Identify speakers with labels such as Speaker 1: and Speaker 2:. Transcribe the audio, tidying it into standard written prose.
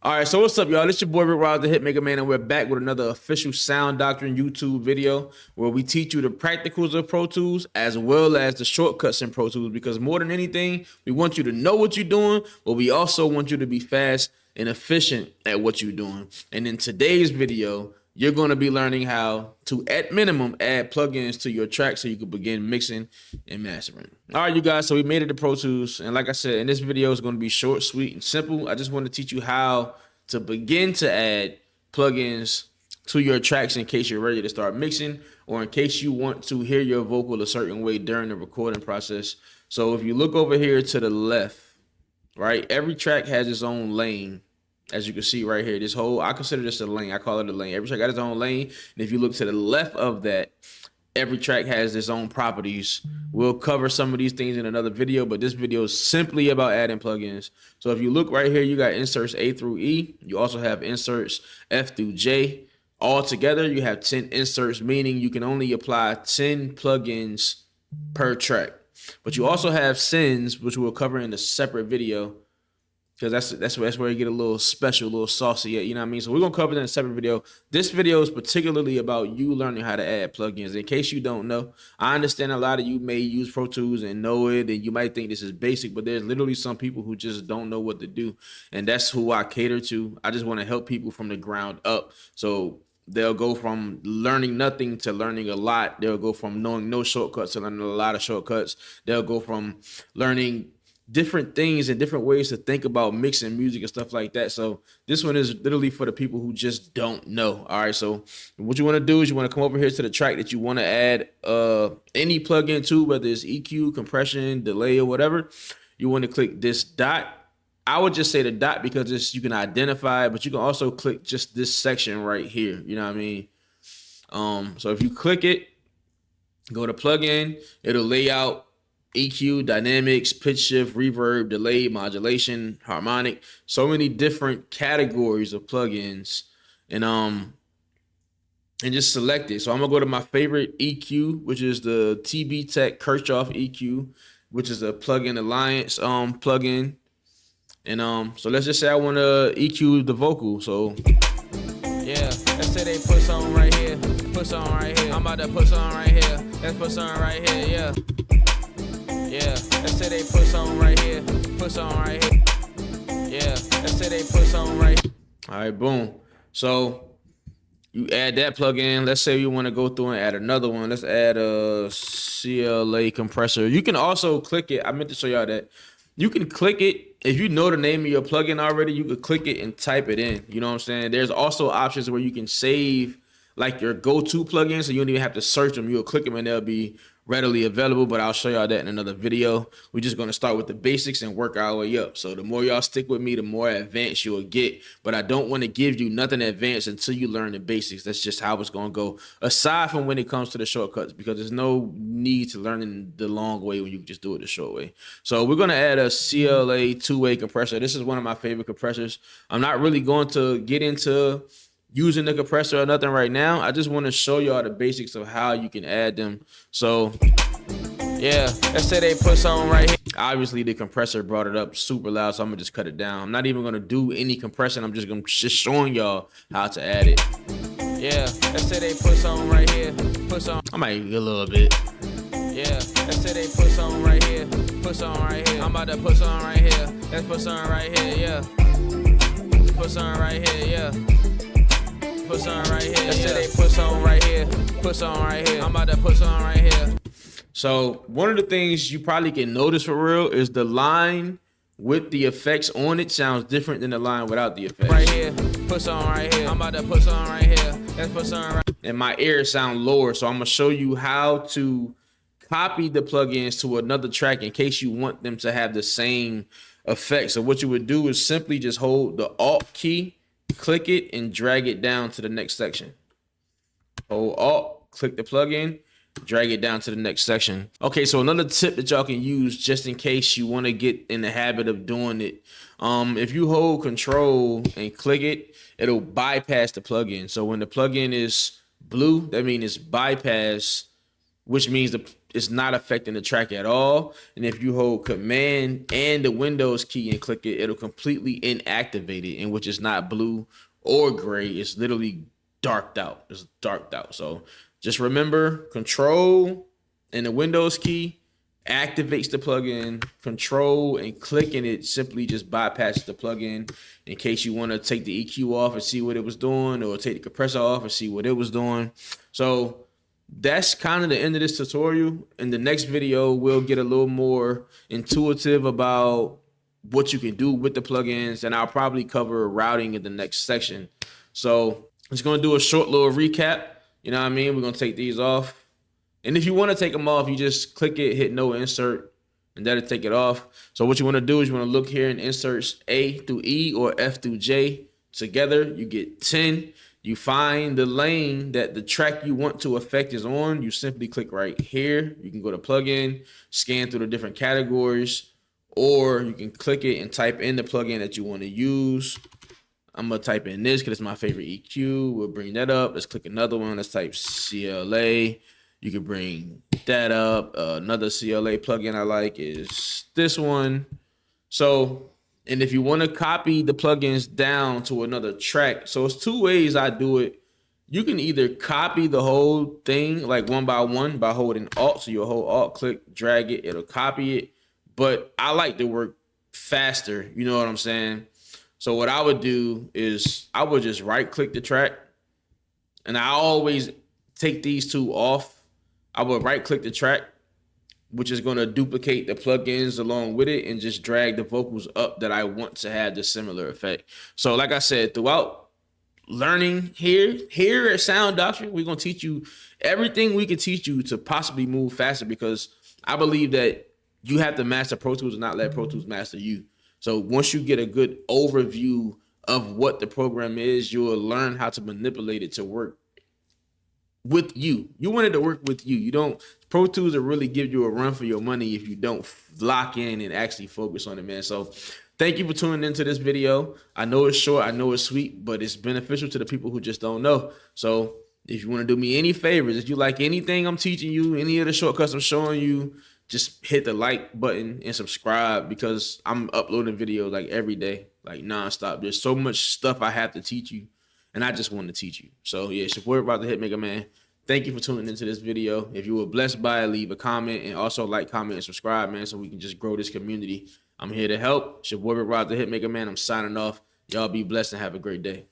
Speaker 1: All right, so what's up, y'all? This your boy Rick Ross, the Hitmaker Man, and we're back with another official Sound Doctrine YouTube video where we teach you the practicals of Pro Tools as well as the shortcuts in Pro Tools. Because more than anything, we want you to know what you're doing, but we also want you to be fast and efficient at what you're doing. And in today's video, you're going to be learning how to, at minimum, add plugins to your track so you can begin mixing and mastering. All right, you guys, so we made it to Pro Tools. And like I said, in this video is going to be short, sweet, and simple. I just want to teach you how to begin to add plugins to your tracks in case you're ready to start mixing or in case you want to hear your vocal a certain way during the recording process. So if you look over here to the left, right, every track has its own lane. As you can see right here, this whole, I consider this a lane. I call it a lane. Every track got its own lane. And if you look to the left of that, every track has its own properties. We'll cover some of these things in another video, but this video is simply about adding plugins. So if you look right here, you got inserts A through E. You also have inserts F through J. All together, you have 10 inserts, meaning you can only apply 10 plugins per track. But you also have sends, which we'll cover in a separate video, because that's where you get a little special, a little saucy at, you know what I mean? So we're going to cover that in a separate video. This video is particularly about you learning how to add plugins. In case you don't know, I understand a lot of you may use Pro Tools and know it, and you might think this is basic, but there's literally some people who just don't know what to do, and that's who I cater to. I just want to help people from the ground up. So they'll go from learning nothing to learning a lot. They'll go from knowing no shortcuts to learning a lot of shortcuts. They'll go from learning different things and different ways to think about mixing music and stuff like that. So this one is literally for the people who just don't know. All right, so what you want to do is you want to come over here to the track that you want to add any plugin to, whether it's EQ, compression, delay, or whatever. You want to click this dot. I would just say the dot because you can identify it, but you can also click just this section right here. You know what I mean? So if you click it, go to plugin, it'll lay out EQ, dynamics, pitch shift, reverb, delay, modulation, harmonic, so many different categories of plugins, and just select it. So I'm gonna go to my favorite EQ, which is the TB Tech Kirchhoff EQ, which is a plugin alliance plugin. And so let's just say I want to EQ the vocal. So yeah, let's say they put something right here, put something right here. I'm about to put something right here. Let's put something right here, yeah. Yeah, let's say they put something right here, put something right here. Yeah, let's say they put something right here. All right, boom. So you add that plugin. Let's say you want to go through and add another one. Let's add a CLA compressor. You can also click it. I meant to show y'all that. You can click it. If you know the name of your plugin already, you could click it and type it in. You know what I'm saying? There's also options where you can save like your go-to plugins, so you don't even have to search them. You'll click them and they'll be readily available, but I'll show y'all that in another video. We're just going to start with the basics and work our way up. So the more y'all stick with me, the more advanced you'll get, but I don't want to give you nothing advanced until you learn the basics. That's just how it's going to go, aside from when it comes to the shortcuts, because there's no need to learn the long way when you can just do it the short way. So we're going to add a CLA two-way compressor. This is one of my favorite compressors. I'm not really going to get into using the compressor or nothing right now. I just want to show y'all the basics of how you can add them. So yeah, let's say they put something right here. Obviously the compressor brought it up super loud, so I'm gonna just cut it down. I'm not even gonna do any compression. I'm just showing y'all how to add it. Yeah, let's say they put something right here, put something. I might get a little bit. Yeah, let's say they put something right here, put something right here. I'm about to put something right here. Let's put something right here, yeah. Put something right here, yeah. Put something right here. Let's say they put something right here. Put something right here. I'm about to put something right here. So one of the things you probably can notice for real is the line with the effects on it sounds different than the line without the effects. Right here. Put something right here. I'm about to put something right here. Let's put something right. And my ears sound lower, so I'm gonna show you how to copy the plugins to another track in case you want them to have the same effect. So what you would do is simply just hold the Alt key, click it, and drag it down to the next section. Hold Alt, click the plugin, drag it down to the next section. Okay, so another tip that y'all can use just in case you want to get in the habit of doing it. If you hold Control and click it, it'll bypass the plugin. So when the plugin is blue, that means it's bypass, which means it's not affecting the track at all. And if you hold Command and the Windows key and click it, it'll completely inactivate it, and which is not blue or gray. It's literally darked out. It's darked out. So just remember, Control and the Windows key activates the plugin. Control and clicking it simply just bypasses the plugin in case you want to take the EQ off and see what it was doing, or take the compressor off and see what it was doing. So that's kind of the end of this tutorial. In the next video, we'll get a little more intuitive about what you can do with the plugins, and I'll probably cover routing in the next section. So I'm just going to do a short little recap. You know what I mean? We're going to take these off. And if you want to take them off, you just click it, hit no insert, and that'll take it off. So what you want to do is you want to look here and insert A through E or F through J together. You get 10. You find the lane that the track you want to affect is on. You simply click right here. You can go to plugin, scan through the different categories, or you can click it and type in the plugin that you want to use. I'm going to type in this because it's my favorite EQ. We'll bring that up. Let's click another one. Let's type CLA. You can bring that up. Another CLA plugin I like is this one. So, and if you want to copy the plugins down to another track, so it's two ways I do it. You can either copy the whole thing like one by one by holding Alt. So you'll hold Alt, click, drag it, it'll copy it. But I like to work faster. You know what I'm saying? So what I would do is I would just right click the track, and I always take these two off. I would right click the track, which is going to duplicate the plugins along with it and just drag the vocals up that I want to have the similar effect. So like I said, throughout learning here at Sound Doctrine, we're going to teach you everything we can teach you to possibly move faster, because I believe that you have to master Pro Tools and not let Pro Tools master you. So once you get a good overview of what the program is, you'll learn how to manipulate it to work with you. You want it to work with you. You don't, Pro Tools will really give you a run for your money if you don't lock in and actually focus on it, man. So thank you for tuning into this video. I know it's short, I know it's sweet, but it's beneficial to the people who just don't know. So if you want to do me any favors, if you like anything I'm teaching you, any of the shortcuts I'm showing you, just hit the like button and subscribe, because I'm uploading videos like every day, like nonstop. There's so much stuff I have to teach you, and I just want to teach you. So yeah, it's your boy about the Hitmaker, man. Thank you for tuning into this video. If you were blessed by it, leave a comment, and also like, comment, and subscribe, man, so we can just grow this community. I'm here to help. It's your boy Rob the Hitmaker, man. I'm signing off. Y'all be blessed and have a great day.